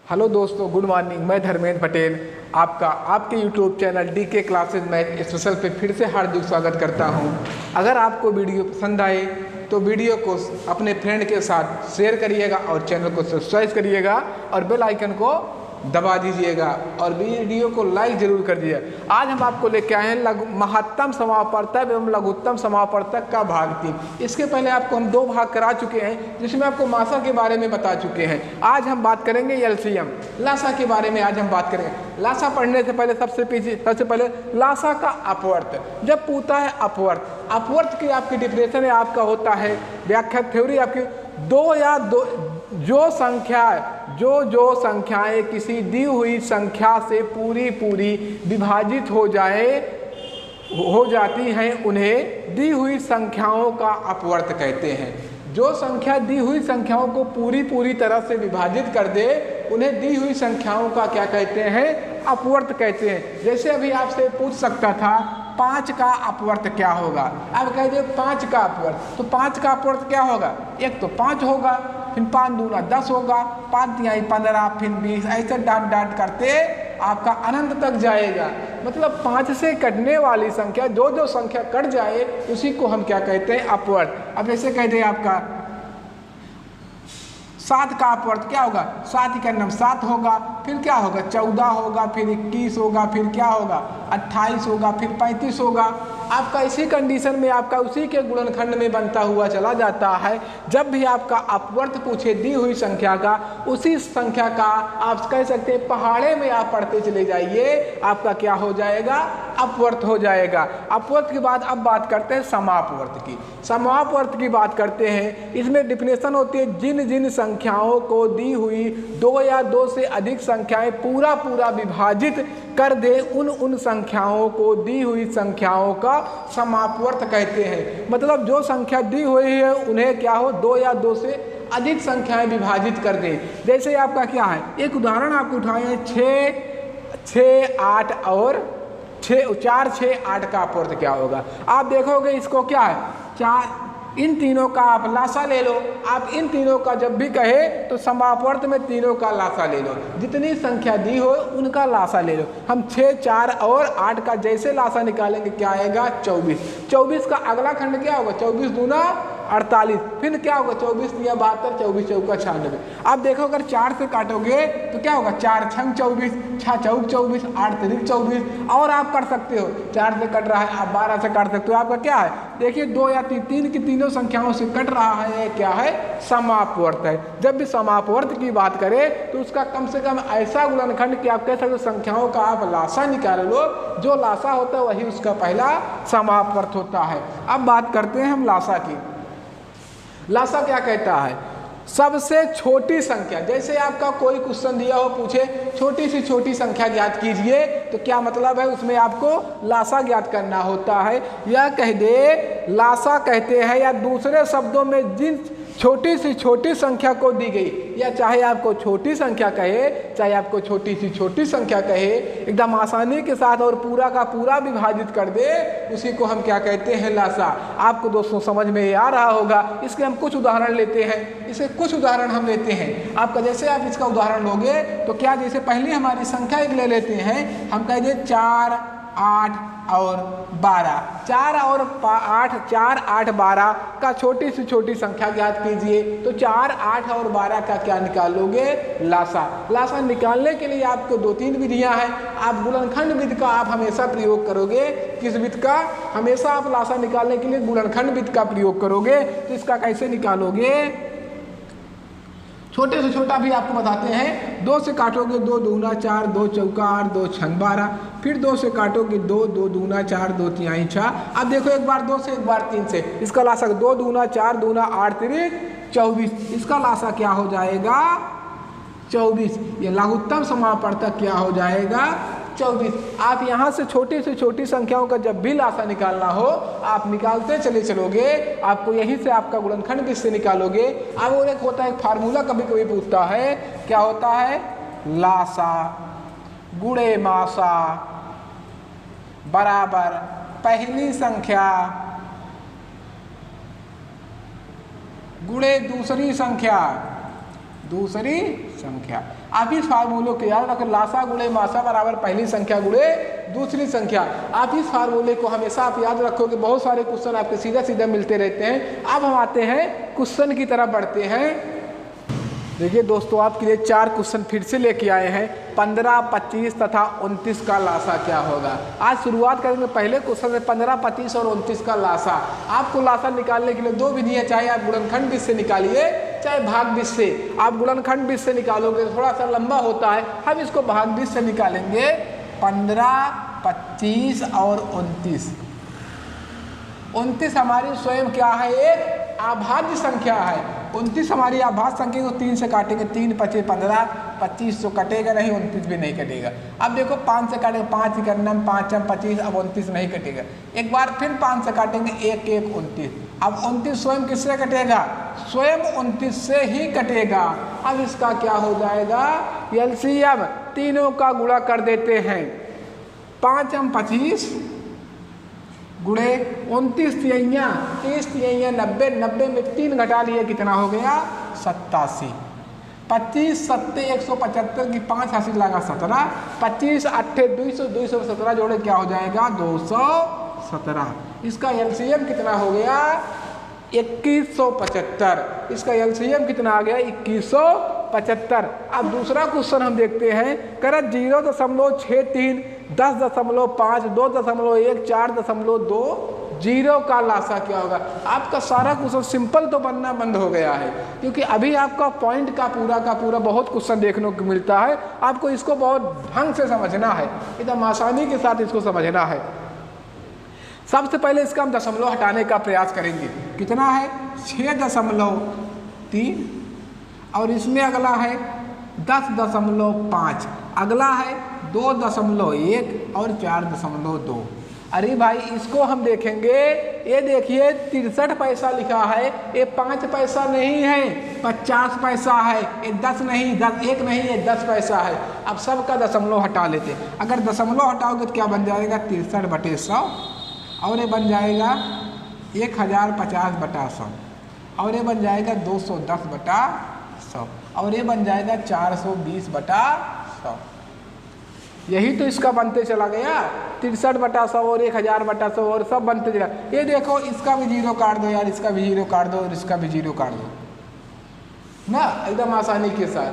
Hello दोस्तों, good morning. मैं धर्मेंद्र पटेल आपके YouTube channel DK classes math special पे फिर से हार्दिक स्वागत करता हूं। अगर आपको वीडियो पसंद आए तो वीडियो को अपने फ्रेंड के साथ शेयर करिएगा और चैनल को सब्सक्राइब करिएगा और बेल आइकन को दबा दीजिएगा और वीडियो को लाइक जरूर कर दीजिएगा। आज हम आपको लेके आए हैं महत्तम समापवर्तक एवं लघुत्तम समापवर्तक का भाग 3। इसके पहले आपको हम 2 भाग करा चुके हैं जिसमें आपको मासा के बारे में बता चुके हैं। आज हम बात करेंगे एलसीएम लासा के बारे में। आज हम बात करेंगे लासा पढ़ने से पहले सबसे पहले लासा का अपवर्त। जब पूछता है अपवर्त की आपकी डिफिनेशन आपका होता है व्याख्या थ्योरी आपकी जो संख्याएं किसी दी हुई संख्या से पूरी विभाजित हो जाती हैं उन्हें दी हुई संख्याओं का अपवर्त कहते हैं। जो संख्या दी हुई संख्याओं को पूरी तरह से विभाजित कर दे उन्हें दी हुई संख्याओं का क्या कहते हैं? अपवर्त कहते हैं। जैसे अभी आपसे पूछ सकता था 5 का अपवर्त क्या होगा। अब कह दे 5 का अपवर्त, तो 5 का अपवर्त क्या होगा? एक तो 5 होगा, फिर 5 दूना 10 होगा, 5 तिहाई 15, फिर 20, ऐसे डांट करते आपका अनंत तक जाएगा। मतलब 5 से कटने वाली संख्या जो संख्या कट जाए उसी को हम क्या कहते हैं? अपवर्त। अब ऐसे कह दे आपका 7 का अपवर्त क्या होगा? 7 का नाम 7 होगा, फिर क्या होगा? 14 होगा, फिर 21 होगा, फिर क्या होगा? 28 होगा, फिर 35 होगा। आपका इसी कंडीशन में आपका उसी के गुणनखंड में बनता हुआ चला जाता है। जब भी आपका अपवर्त पूछे दी हुई संख्या का, उसी संख्या का आप कह सकते हैं पहाड़े में आप पढ़ते चले जाइए, आपका क्या हो जाएगा? अपवर्त हो जाएगा। अपवर्त के बाद अब बात करते हैं समापवर्त की। समापवर्त की बात करते हैं, इसमें डिफिनेशन होती है जिन संख्याओं को दी हुई 2 या 2 से अधिक संख्याएं पूरा विभाजित कर दे उन संख्याओं को दी हुई संख्याओं का समापवर्त कहते हैं। मतलब जो संख्या दी हुई है उन्हें क्या हो? 2 या 2 से अधिक संख्याएं विभाजित कर दे। जैसे आपका क्या है, एक उदाहरण आपको उठाए हैं 6, 8 और 4, 6, 8 का अपवर्त क्या होगा? आप देखोगे इसको क्या है, 4 इन तीनों का आप लासा ले लो। आप इन तीनों का जब भी कहे तो समापवर्त में तीनों का लासा ले लो। जितनी संख्या दी हो उनका लासा ले लो। हम 6, 4 और 8 का जैसे लासा निकालेंगे क्या आएगा? 24। 24 का अगला खंड क्या होगा? 24 दूना 48, फिर क्या होगा? 24 तिया 72, 24 चौका 96। आप देखो अगर 4 से काटोगे तो क्या होगा? 4 छंग 24, 6 चौक 24, 8 तिरिक 24। और आप कर सकते हो 4 से कट रहा है आप 12 से काट सकते हो। आपका क्या है? देखिए 2 या 3 की तीनों संख्याओं से कट रहा है, क्या है? समापवर्त है। जब भी समापवर्त की बात करें तो उसका कम से कम ऐसा गुणनखंड कि आप कह सकते हो संख्याओं का आप लासा निकाल लो। जो लासा होता है वही उसका पहला समापवर्त होता है। अब बात करते हैं हम लासा की। लासा क्या कहता है? सबसे छोटी संख्या। जैसे आपका कोई क्वेश्चन दिया हो, पूछे छोटी से छोटी संख्या ज्ञात कीजिए, तो क्या मतलब है? उसमें आपको लासा ज्ञात करना होता है। यह कह दे लासा कहते हैं, या दूसरे शब्दों में जिन छोटी से छोटी संख्या को दी गई, या चाहे आपको छोटी संख्या कहे चाहे आपको छोटी से छोटी संख्या कहे, एकदम आसानी के साथ और पूरा का पूरा विभाजित कर दे, उसी को हम क्या कहते हैं? लासा। आपको दोस्तों समझ में आ रहा होगा। इसके हम कुछ उदाहरण लेते हैं। इसे कुछ उदाहरण हम लेते हैं। आपका जैसे आप इसका उदाहरण लोगे तो क्या, जैसे पहले हमारी संख्या एक ले लेते हैं। हम कह दे 4, 8 और 12। 4 और 8 12 का छोटी से छोटी संख्या ज्ञात कीजिए। तो 4, 8 और 12 का क्या निकालोगे? लासा। लासा निकालने के लिए आपको 2-3 विधियां हैं। आप गुणनखंड विधि का आप हमेशा प्रयोग करोगे। किस विधि का? हमेशा आप लासा निकालने के लिए गुणनखंड विधि का प्रयोग करोगे। तो इसका कैसे निकालोगे? छोटे से छोटा भी आपको बताते हैं। 2 से काटोगे 2 दूना 4, 2 चौका 8, 2 छंग 12, फिर 2 से काटोगे 2 दूना 4, 2 तिहाई 6। अब देखो एक बार 2 से एक बार 3 से, इसका लासा 2 दूना 4 दूना 8 तिरिक 24। इसका लासा क्या हो जाएगा? 24। ये लघुत्तम समापवर्तक क्या हो जाएगा? 24। आप यहाँ से छोटी संख्याओं का जब भी लासा निकालना हो आप निकालते चले चलोगे। आपको यहीं से आपका गुणनखंड भी से निकालोगे। अब और एक होता है फार्मूला, कभी पूछता है, क्या होता है? लासा गुणे मासा बराबर पहली संख्या गुणे दूसरी संख्या। आप इस फार्मूले को याद रखें, लासा गुणे मासा बराबर पहली संख्या गुणे दूसरी संख्या। आप इस फार्मूले को हमेशा आप याद रखोगे, बहुत सारे क्वेश्चन आपके सीधा सीधा मिलते रहते हैं। अब हम आते हैं क्वेश्चन की तरफ बढ़ते हैं। देखिए दोस्तों, आपके लिए 4 क्वेश्चन फिर से लेके आए हैं। 15, 25 तथा 29 का लासा क्या होगा। आज शुरुआत करेंगे पहले क्वेश्चन से, 15, 25 और 29 का लासा। आपको लासा निकालने के लिए 2 विधि है, चाहे आप गुणनखंड विधि से निकालिए चाहे भाग विधि से। आप गुणनखंड विधि से निकालोगे थोड़ा सा लंबा होता है, हम इसको भाग विधि से निकालेंगे। 15, 25 और 29। 29 हमारी स्वयं क्या है, एक अभाज्य संख्या है। 29 हमारी अभाज्य संख्या को 3 से काटेंगे, 3 5 15, 25 तो कटेगा नहीं, 29 भी नहीं कटेगा। अब देखो 5 से काटेंगे, 5 इकन्नम 5 25, अब 29 नहीं कटेगा। एक बार फिर 5 से काटेंगे, 1 1 29। अब 29 स्वयं किससे कटेगा, स्वयं 29 से ही कटेगा। अब इसका क्या हो जाएगा, एलसीएम तीनों का गुणा कर देते हैं। 5 25 गुणे 29 तिहैया 30 तिहैया 90, 90 में 3 घटा लिए, कितना हो गया 87। 25 7 175 की 5 हासिल लगा 17, 25 8 200, 217 जोड़े क्या हो जाएगा 217। इसका एलसीएम कितना हो गया 2175। इसका एलसीएम कितना आ गया 2175। अब दूसरा क्वेश्चन हम देखते हैं, कर 0.63, 10.5, 2.1, 4.2 जीरो का लासा क्या होगा। आपका सारा क्वेश्चन सिंपल तो बनना बंद हो गया है, क्योंकि अभी आपका पॉइंट का पूरा बहुत क्वेश्चन देखने को मिलता है। आपको इसको बहुत ढंग से समझना है, एकदम आसानी के साथ इसको समझना है। सबसे पहले इसका हम दशमलव हटाने का प्रयास करेंगे। कितना है 6.3, और इसमें अगला है 10.5, अगला है 2.1 और 4.2। अरे भाई इसको हम देखेंगे, ये देखिए 63 पैसा लिखा है, ये 5 पैसा नहीं है, 50 पैसा है, ये 10 नहीं, 1 नहीं, ये 10 पैसा है। अब सबका दशमलव हटा लेते हैं। अगर दशमलव हटाओगे तो क्या बन जाएगा 63/100, और ये बन जाएगा 1050/100, और ये बन जाएगा 210/100, और ये बन जाएगा 420/100। यही तो इसका बनते चला गया, 63/100 और 1000/100 और सब बनते चला। ये देखो इसका भी 0 काट दो यार, इसका भी 0 काट दो और इसका भी 0 काट दो ना, एकदम आसानी के साथ।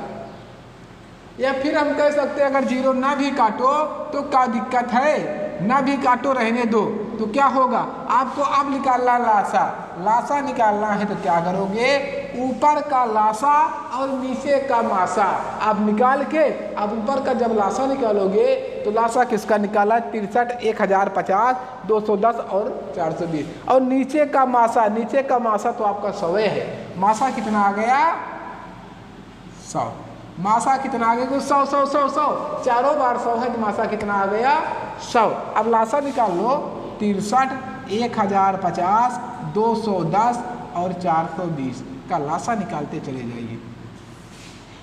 या फिर हम कह सकते हैं अगर 0 ना भी काटो तो क्या दिक्कत है, ना भी काटो रहने दो, तो क्या होगा आपको अब निकालना लासा। लासा निकालना है तो क्या करोगे, ऊपर का लासा और नीचे का मासा आप निकाल के, अब ऊपर का जब लासा निकालोगे तो लासा किसका निकाला 63, 1050, 210 और 420, और नीचे का मासा तो आपका 100 है। मासा कितना आ गया 100, मासा कितना आ गया 100 100 100 100, चारों बार 100 है तो मासा कितना आ गया 100। अब लासा निकाल लो, 63, 1050, 210 और 420 का लासा निकालते चले जाइए।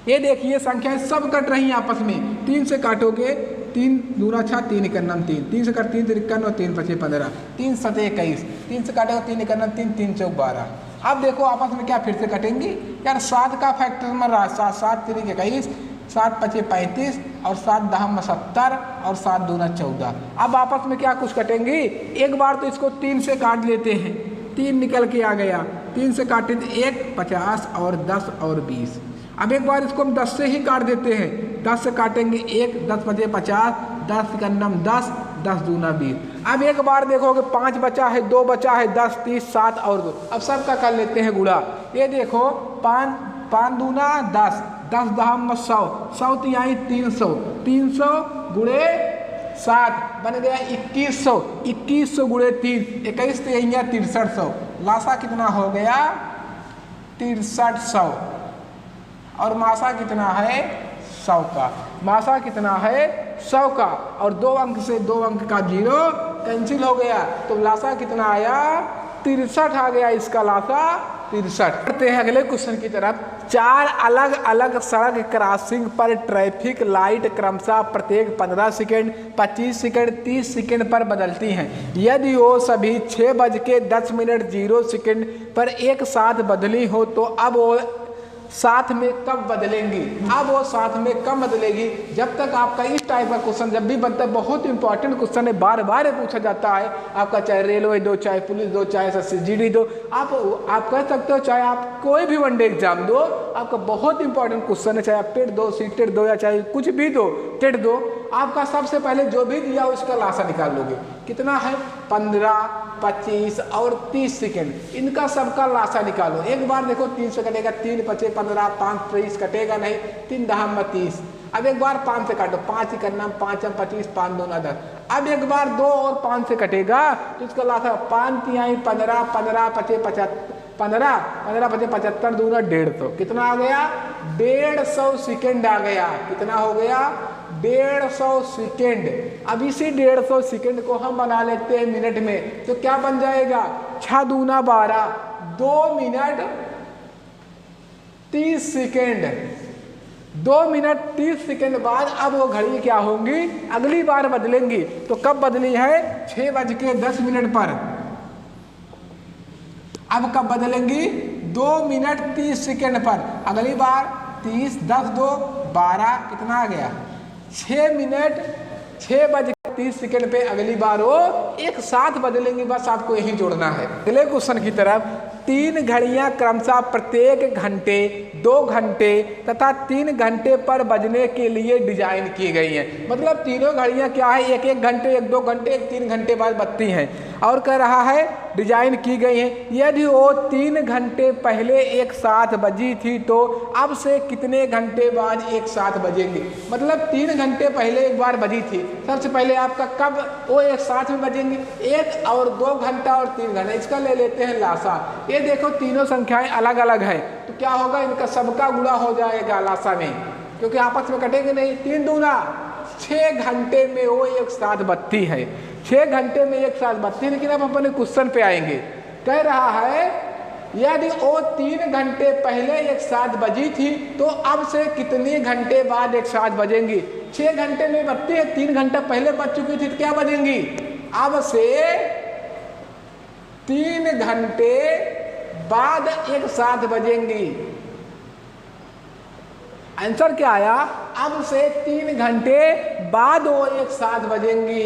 ये देखिए संख्याएं सब कट रही हैं आपस में। 3 से काटोगे 3 दूना 6, 3 इकन्नम 3, 3 से काट 3 51 और 3 5 15, 3 7 21, 3 से काटेगा 3 इकन्नम 3, 3 चौक 12। अब देखो आपस में क्या फिर से कटेंगी यार, 7 का फैक्टर में रहा 7, 7 3 21, 7 5 35 और 7 10 70 और 7 दूना 14। अब आपस में क्या कुछ कटेंगी, एक बार तो इसको 3 से काट लेते हैं, 3 निकल के आ गया, 3 से काटे तो 1 50 और 10 और 20। अब एक बार इसको हम 10 से ही काट देते हैं, 10 से काटेंगे 1, 10 5 50, 10 इकन्नम 10, 10 दूना 20। अब एक बार देखोगे 5 बचा है, 2 बचा है, 10 30 7 और 2। अब सबका कर लेते हैं गुणा। ये देखो 5 दूना 10, 10 10 100, 100 तिहाई 300, 300 गुणे 7 बन गया 2100, 2100 गुणे 3, 21 तिहाइया 6300। लासा कितना हो गया 6300, और मासा कितना है 100 का। मासा कितना है 100 का, और 2 अंक से 2 अंक का 0 कैंसिल हो गया, तो लासा कितना आया 63 आ गया। इसका लासा 63। करते हैं अगले क्वेश्चन की तरफ। 4 अलग अलग सड़क क्रॉसिंग पर ट्रैफिक लाइट क्रमशः प्रत्येक 15 सेकेंड, 25 सेकेंड, 30 सेकेंड पर बदलती हैं। यदि वो सभी 6:10 0 सेकेंड पर एक साथ बदली हो तो अब वो साथ में कब बदलेंगी। अब वो साथ में कब बदलेगी, जब तक आपका इस टाइप का क्वेश्चन जब भी बनता है, बहुत इंपॉर्टेंट क्वेश्चन है, बार बार पूछा जाता है आपका, चाहे रेलवे दो, चाहे पुलिस दो, चाहे SSGD दो, आप कह सकते हो, चाहे आप कोई भी वनडे एग्जाम दो, आपका बहुत इंपॉर्टेंट क्वेश्चन है, चाहे आप टेट दो, सीटेट दो, या चाहे कुछ भी दो, टेट दो, आपका सबसे पहले जो भी दिया उसका लासा निकाल लोगे। कितना है, 15, 25 और 30 सेकेंड, इनका सबका लासा निकालो। एक बार देखो 3 से कटेगा, 3 5 15, 5 23 कटेगा नहीं, 3 10 30। अब एक बार 5 से काटो, 5 ही करना, 5 25, 5 2 10। अब एक बार 2 और 5 से कटेगा तो इसका लासा 5 3 15, 15 25 15, 15 25 75 दूना 150। कितना आ गया, 150 सेकेंड आ गया। कितना हो गया, 150 सेकेंड। अब इसी 150 सेकेंड को हम बना लेते हैं मिनट में, तो क्या बन जाएगा, 6 दूना 12, 2 मिनट 30 सेकेंड। 2 मिनट 30 सेकेंड बाद अब वो घड़ी क्या होंगी, अगली बार बदलेंगी। तो कब बदली है, 6:10 पर। अब कब बदलेंगी, 2 मिनट 30 सेकेंड पर। अगली बार 30, 10 2 12, कितना आ गया, 6 मिनट 6:30 पे अगली बार वो एक साथ बदलेंगी। बस आपको यही जोड़ना है। अगले क्वेश्चन की तरफ, 3 घड़ियां क्रमशः प्रत्येक घंटे, 2 घंटे तथा 3 घंटे पर बजने के लिए डिजाइन की गई हैं। मतलब तीनों घड़ियां क्या है, 1-1 घंटे, 1-2 घंटे, 1-3 घंटे बाद बजती हैं। और कह रहा है डिजाइन की गई हैं, यदि वो 3 घंटे पहले एक साथ बजी थी तो अब से कितने घंटे बाद एक साथ बजेंगी। मतलब 3 घंटे पहले एक बार बजी थी, सबसे पहले आपका कब वो एक साथ में बजेंगी, 1 और 2 घंटा और 3 घंटा। इसका ले लेते हैं लासा। ये देखो तीनों संख्याएं अलग अलग हैं, तो क्या होगा, इनका सबका गुणा हो जाएगा लासा में, क्योंकि आपस में कटेंगे नहीं। 3 दूना 6 घंटे में वो एक साथ बजती है, 6 घंटे में एक साथ बजती है। लेकिन अब हम अपने क्वेश्चन पे आएंगे। कह रहा है यदि वो 3 घंटे पहले एक साथ बजी थी तो अब से कितने घंटे बाद एक साथ बजेंगी। 6 घंटे में बजती है, 3 घंटा पहले बज चुकी थी तो क्या बजेंगी, अब से 3 घंटे बाद एक साथ बजेंगी। आंसर क्या आया, अब से 3 घंटे बाद वो एक साथ बजेंगी।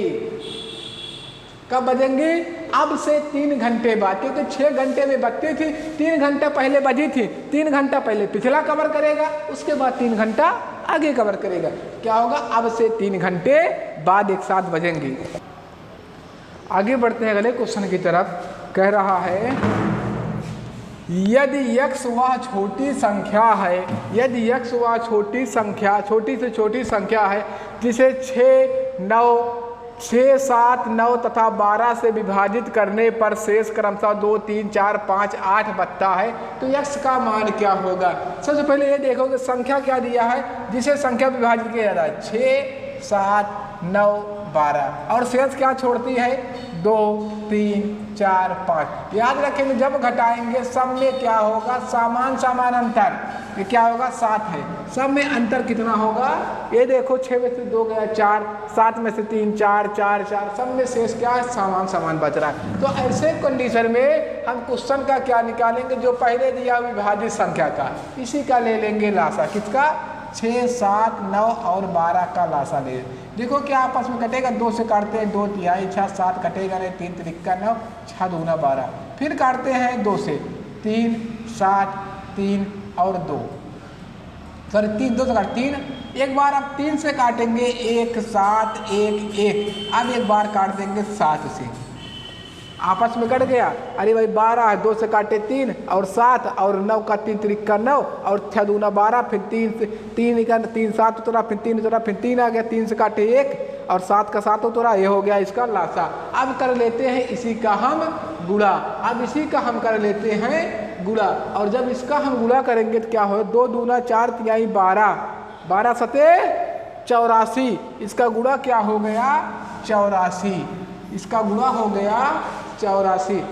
कब बजेंगी, अब से 3 घंटे बाद, क्योंकि 6 घंटे में बजती थी, 3 घंटा पहले बजी थी, 3 घंटा पहले पिछला कवर करेगा, उसके बाद 3 घंटा आगे कवर करेगा। क्या होगा, अब से 3 घंटे बाद एक साथ बजेंगी। आगे बढ़ते हैं अगले क्वेश्चन की तरफ। कह रहा है यदि x वह छोटी संख्या है, यदि x वह छोटी संख्या, छोटी से छोटी संख्या है जिसे 6, 9, 6, 7, 9 तथा 12 से विभाजित करने पर शेष क्रमशः 2, 3, 4, 5, 8 बचता है, तो x का मान क्या होगा। सबसे पहले ये देखो कि संख्या क्या दिया है, जिसे संख्या विभाजित किया जाता है, 6, 7, 9, 12, और शेष क्या छोड़ती है, 2, 3, 4, 5। याद रखेंगे जब घटाएंगे सब में क्या होगा, समान समान अंतर। ये क्या होगा, 7 है, सब में अंतर कितना होगा, ये देखो 6 में से 2 गया 4, 7 में से 3 4, 4 4, सब में शेष क्या है, समान समान बच रहा है। तो ऐसे कंडीशन में हम क्वेश्चन का क्या निकालेंगे, जो पहले दिया विभाजित संख्या का, इसी का ले लेंगे लासा। किसका, 6, 7, 9 और 12 का लासा ले। देखो क्या आपस में कटेगा, 2 से काटते हैं 2 तिहाई 6, 7 कटेगा नहीं, 3 त्रिका 9, 6 दूना 12। फिर काटते हैं 2 से, 3, 7, 3 और 2, सॉरी 3, 2 से काट 3। एक बार अब 3 से काटेंगे, 1, 7, 1, 1। अब एक बार काट देंगे 7 से, आपस में कट गया। अरे भाई 12 है, 2 से काटे 3 और 7 और 9 का 3 त्रिका 9 और 6 दूना 12, फिर 3 7 उतरा, फिर 3 उतरा, फिर 3 आ गया, 3 से काटे 1 और 7 का 7 उतरा, ये हो गया इसका लासा। अब कर लेते हैं इसी का हम गुणा। अब इसी का हम कर लेते हैं गुणा, और जब इसका हम गुणा करेंगे तो क्या हो, 2 दूना 4 तिहाई 12, 12 सते 84। इसका गुणा क्या हो गया, 84। इसका गुणा हो गया 84।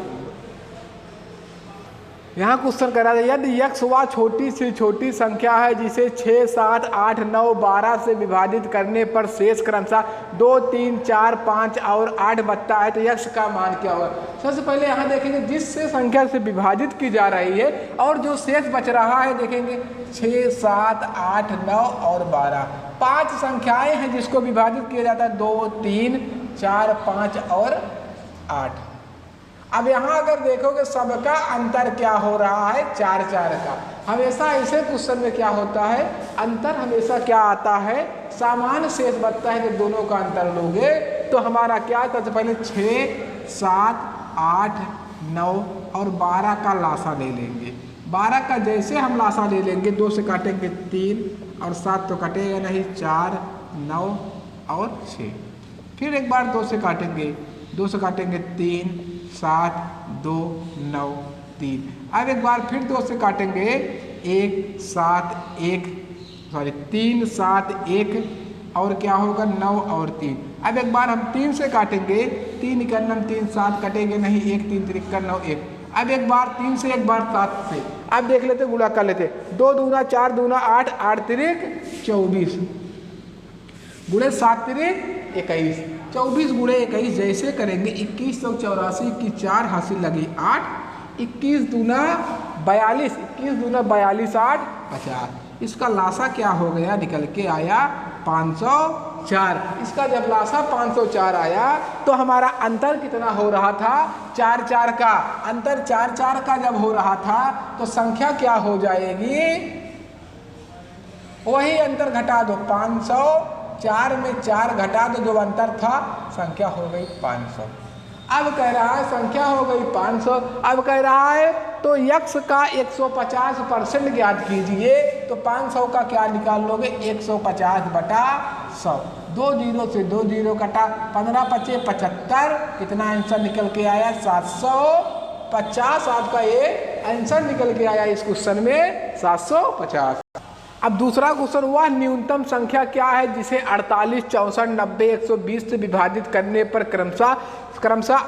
यहाँ क्वेश्चन कह रहा है यदि x व छोटी से छोटी संख्या है जिसे 6, 7, 8, 9, 12 से विभाजित करने पर शेष क्रमशः 2, 3, 4, 5 और 8 बचता है तो x का मान क्या होगा। सबसे पहले यहाँ देखेंगे जिससे संख्या से विभाजित की जा रही है और जो शेष बच रहा है देखेंगे 6, 7, 8, 9 और 12, 5 संख्याएं हैं जिसको विभाजित किया जाता है 2, 3, 4, 5 और 8। अब यहाँ अगर देखोगे सबका अंतर क्या हो रहा है 4, 4 का। हमेशा ऐसे क्वेश्चन में क्या होता है अंतर हमेशा क्या आता है सामान्य शेष बचता है। जब दोनों का अंतर लोगे तो हमारा क्या है सबसे पहले 6, 7, 8, 9 और 12 का लासा ले लेंगे। 12 का जैसे हम लासा ले लेंगे 2 से काटेंगे 3 और 7 तो कटेगा नहीं 4, 9 और 6। फिर एक बार 2 से काटेंगे 3, 7, 2, 9, 3। अब एक बार फिर 2 से काटेंगे 1, 7, 3, 7, 1 और क्या होगा 9 और 3। अब एक बार हम 3 से काटेंगे 3 इकन्नम 3, 7 कटेंगे नहीं 1, 3 त्रिक्कन 9, 1। अब एक बार 3 से एक बार 7 से। अब देख लेते गुणा कर लेते 2 दूना 4 दूना 8, 8 त्रिक 24 गुणे 7 त्रिक 21, 24 गुणे 21 जैसे करेंगे 2184 की 4 हासिल लगी 8, 21 दूना 42, 21 दूना 42, 8, 50। इसका लासा क्या हो गया निकल के आया 504। इसका जब लासा 504 आया तो हमारा अंतर कितना हो रहा था 4, 4 का। अंतर 4, 4 का जब हो रहा था तो संख्या क्या हो जाएगी वही अंतर घटा दो 504 में 4 घटा दो जो अंतर था संख्या हो गई 500। अब कह रहा है संख्या हो गई 500। अब कह रहा है तो x का 150% ज्ञात कीजिए तो 500 का क्या निकाल लोगे 150 बटा 100। 2 जीरो से 2 जीरो कटा 15 पचे 75 कितना आंसर निकल के आया 750। आपका ये आंसर निकल के आया इस क्वेश्चन में 750। अब दूसरा क्वेश्चन वह न्यूनतम संख्या क्या है जिसे 48, 64, 90, 120 से विभाजित करने पर क्रमशः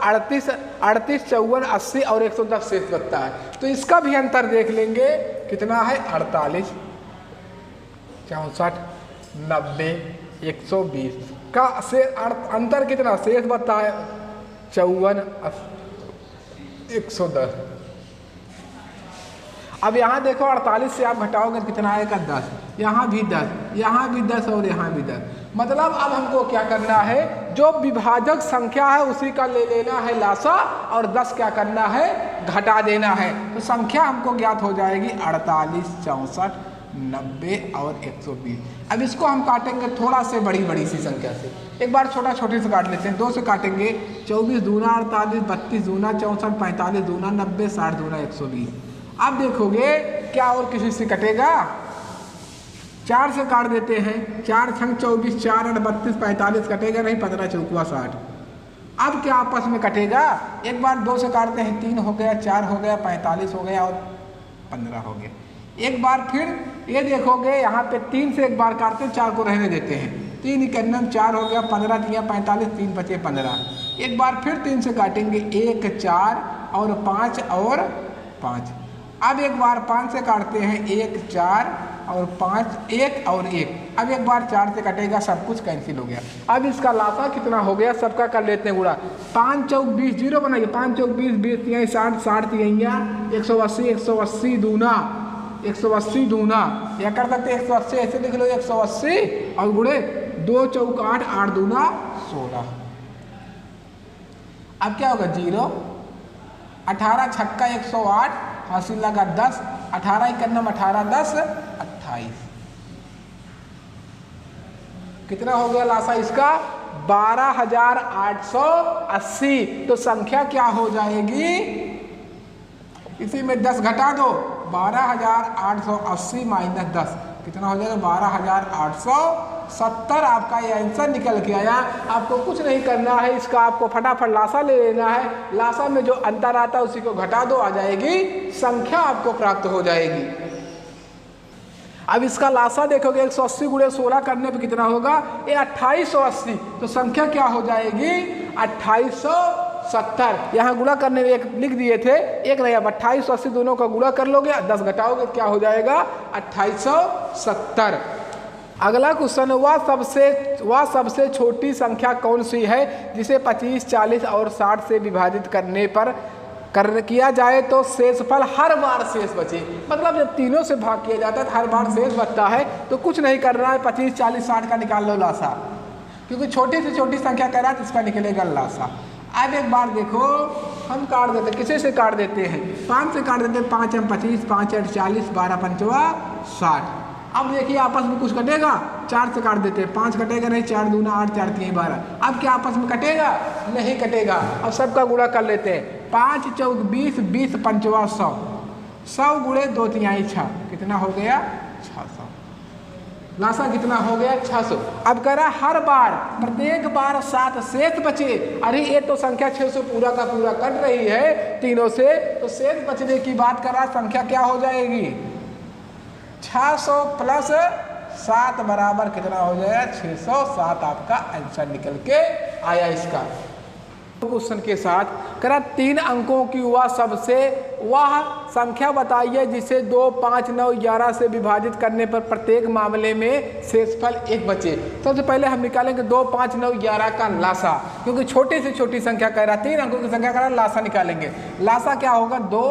38, 54, 80 और 110 शेष बचता है। तो इसका भी अंतर देख लेंगे कितना है 48, 64, 90, 120 का से अंतर कितना शेष बचता है 54, 110। अब यहाँ देखो 48 से आप घटाओगे कितना आएगा 10, यहाँ भी 10, यहाँ भी 10 और यहाँ भी 10। मतलब अब हमको क्या करना है जो विभाजक संख्या है उसी का ले लेना है लासा और 10 क्या करना है घटा देना है। तो संख्या हमको ज्ञात हो जाएगी 48, 64, 90 और 120। अब इसको हम काटेंगे थोड़ा से बड़ी सी संख्या से। एक बार छोटी से काट लेते हैं। 2 से काटेंगे 24 दूना 48, 32 दूना 64, 45 दूना 90, 60 दूना 120। अब देखोगे क्या और किसी से कटेगा 4 से काट देते हैं। 4 छंग 24, 4 8 32, 45 कटेगा नहीं 15 चौकुआ 60। अब क्या आपस में कटेगा एक बार 2 से काटते हैं 3 हो गया, 4 हो गया, 45 हो गया और 15 हो गया। एक बार फिर ये देखोगे यहाँ पे 3 से एक बार काटते हैं 4 को रहने देते हैं। 3 इकन्नम 4 हो गया, 15 दिया 45, 3 बचे 15। एक बार फिर 3 से काटेंगे 1, 4 और 5 और 5। अब एक बार 5 से काटते हैं 1, 4 और 5, 1 और 1। अब एक बार 4 से कटेगा सब कुछ कैंसिल हो गया। अब इसका लासा कितना हो गया सबका कर लेते हैं गुणा। 5 चौक 20 जीरो बनाइए 5 चौक 20, 20 तिहाई 60, 60 तिहैया 180, 180 दूना 180 दूना या कर सकते 180 ऐसे लिख लो 180 और गुणे 2 चौक 8, 8 दूना 16। अब क्या होगा 0, 18 छक्का 108 हासिल लगा 10, 18 इकन्नम 18 10 28। कितना हो गया लासा इसका 12,880। तो संख्या क्या हो जाएगी इसी में 10 घटा दो 12,880 माइनस 10 कितना हो जाएगा 12,870। आपका ये आंसर निकल के आया। आपको कुछ नहीं करना है इसका आपको फटाफट लासा ले लेना है। लासा में जो अंतर आता है उसी को घटा दो आ जाएगी संख्या आपको प्राप्त हो जाएगी। अब इसका लासा देखोगे 180 गुणे 16 करने पे कितना होगा ये 2880। तो संख्या क्या हो जाएगी 2880। 2870। यहाँ गुणा करने में एक लिख दिए थे, एक नहीं, अब 2880 दोनों का गुणा कर लोगे, 10 घटाओगे क्या हो जाएगा 2870। अगला क्वेश्चन, वह सबसे छोटी संख्या कौन सी है जिसे 25, 40 और 60 से विभाजित करने पर किया जाए तो शेषफल हर बार शेष बचे। मतलब जब तीनों से भाग किया जाता है तो हर बार शेष बचता है, तो कुछ नहीं करना है, 25, 40, 60 का निकाल लो लासा, क्योंकि छोटी से छोटी संख्या कह रहा है तो इसका निकलेगा लासा। अब एक बार देखो, हम काट देते हैं, किसी से काट देते हैं, 5 से काट देते हैं, 5 एम 25, 5 8 40, 12 पंचवा 60। अब देखिए आपस में कुछ कटेगा, 4 से काट देते हैं, 5 कटेगा नहीं, 4 दूना 8, 4 3 12। अब क्या आपस में कटेगा, नहीं कटेगा। अब सबका गुणा कर लेते हैं, 5 चौक 20, 20 पंचवा 100, 100 गुणे 2 तिहाई 6, कितना हो गया 600। लासा कितना हो गया 600। अब कह रहा हर बार, प्रत्येक बार 7 शेष बचे। अरे ये तो संख्या 600 पूरा का पूरा कट रही है तीनों से, तो शेष बचने की बात कर रहा, संख्या क्या हो जाएगी 600 प्लस 7 बराबर कितना हो जाएगा 607। आपका आंसर निकल के आया इसका। क्वेश्चन के साथ करा 3 अंकों की वह संख्या बताइए जिसे 2, 5, 9, 11 से विभाजित करने पर प्रत्येक मामले में शेषफल 1 बचे। सबसे पहले हम निकालेंगे 2, 5, 9, 11 का लासा, क्योंकि छोटी से छोटी संख्या कह रहा, 3 अंकों की संख्या कह रहा, लासा निकालेंगे। लासा क्या होगा 2,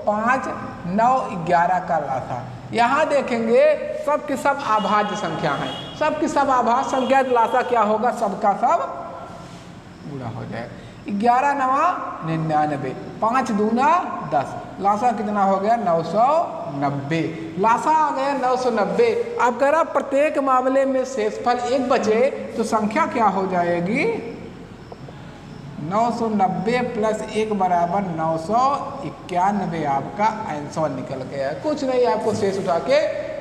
5, 9, 11 का लासा। यहाँ देखेंगे सब के सब अभाज्य संख्या हैं, सब की सब अभाज्य संख्या, लासा क्या होगा सबका सब गुणा हो जाएगा। 11 9 99, 5 दूना 10, लासा कितना हो गया 990। लासा आ गया 990। अब कह रहा प्रत्येक मामले में शेषफल 1 बचे, तो संख्या क्या हो जाएगी 990 प्लस 1 बराबर 991। आपका आंसर निकल गया। कुछ नहीं, आपको शेष उठा के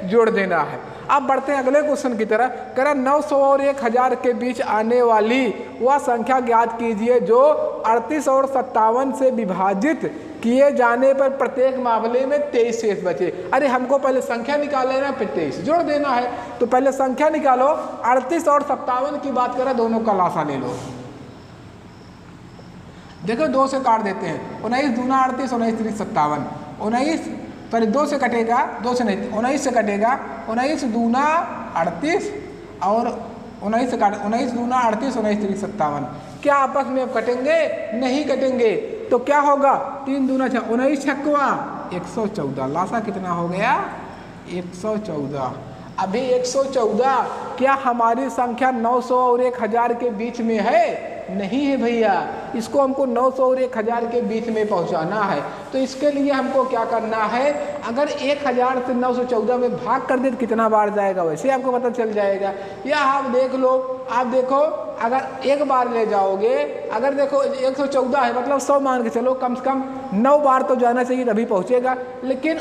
जोड़ देना है। अब बढ़ते हैं अगले क्वेश्चन की तरफ। कह रहा 900 और 1000 के बीच आने वाली वह संख्या ज्ञात कीजिए जो 38 और 57 से विभाजित किए जाने पर प्रत्येक मामले में 23 शेष बचे। अरे हमको पहले संख्या निकाल लेना, फिर 23 जोड़ देना है। तो पहले संख्या निकालो, 38 और 57 की बात करें, दोनों का लासा ले लो। देखो 2 से काट देते हैं, 19 दूना 38, 19 3 57, 19 सॉरी 2 से कटेगा, 2 से नहीं 19 से कटेगा, 19 दूना 38 और 19 से काट, 19 दूना 38, 19 3 57। क्या आपस में अब कटेंगे, नहीं कटेंगे। तो क्या होगा 3 दूना 6, 19 छक्वा 114। लासा कितना हो गया 114। अभी 114 क्या हमारी संख्या 900 और 1000 के बीच में है? नहीं है भैया, इसको हमको 900 और 1000 के बीच में पहुंचाना है। तो इसके लिए हमको क्या करना है, अगर 1000 से 914 में भाग कर दे तो कितना बार जाएगा, वैसे आपको पता चल जाएगा। या आप देख लो, आप देखो अगर एक बार ले जाओगे, अगर देखो 114 है मतलब 100 मान के चलो, कम से कम 9 बार तो जाना चाहिए तभी पहुँचेगा। लेकिन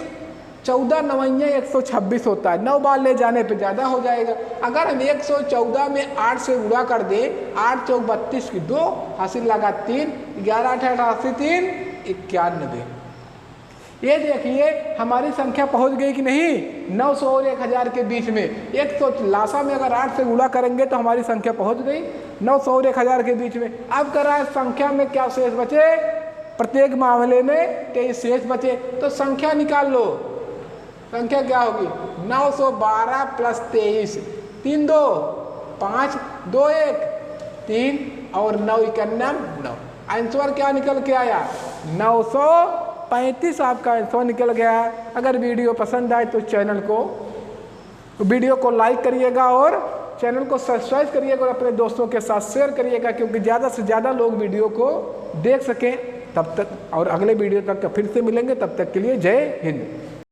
14 9 126 होता है, 9 बार ले जाने पे ज़्यादा हो जाएगा। अगर हम 114 में 8 से गुणा कर दें, 8 चौक 32 की 2 हासिल लगा 3, 11 8 88 3 91। ये देखिए हमारी संख्या पहुंच गई कि नहीं 900 और 1000 के बीच में। 100 लासा में अगर 8 से गुणा करेंगे तो हमारी संख्या पहुंच गई 900 और 1000 के बीच में। अब कर रहा है संख्या में क्या शेष बचे, प्रत्येक मामले में 23 शेष बचे। तो संख्या निकाल लो, संख्या क्या होगी 912 प्लस 23, 3 2 5 2 1 3 और 9 91 9। आंसर क्या निकल के आया 935। आपका आंसर निकल गया। अगर वीडियो पसंद आए तो वीडियो को लाइक करिएगा और चैनल को सब्सक्राइब करिएगा और अपने दोस्तों के साथ शेयर करिएगा, क्योंकि ज़्यादा से ज़्यादा लोग वीडियो को देख सकें। तब तक और अगले वीडियो तक फिर से मिलेंगे, तब तक के लिए जय हिंद।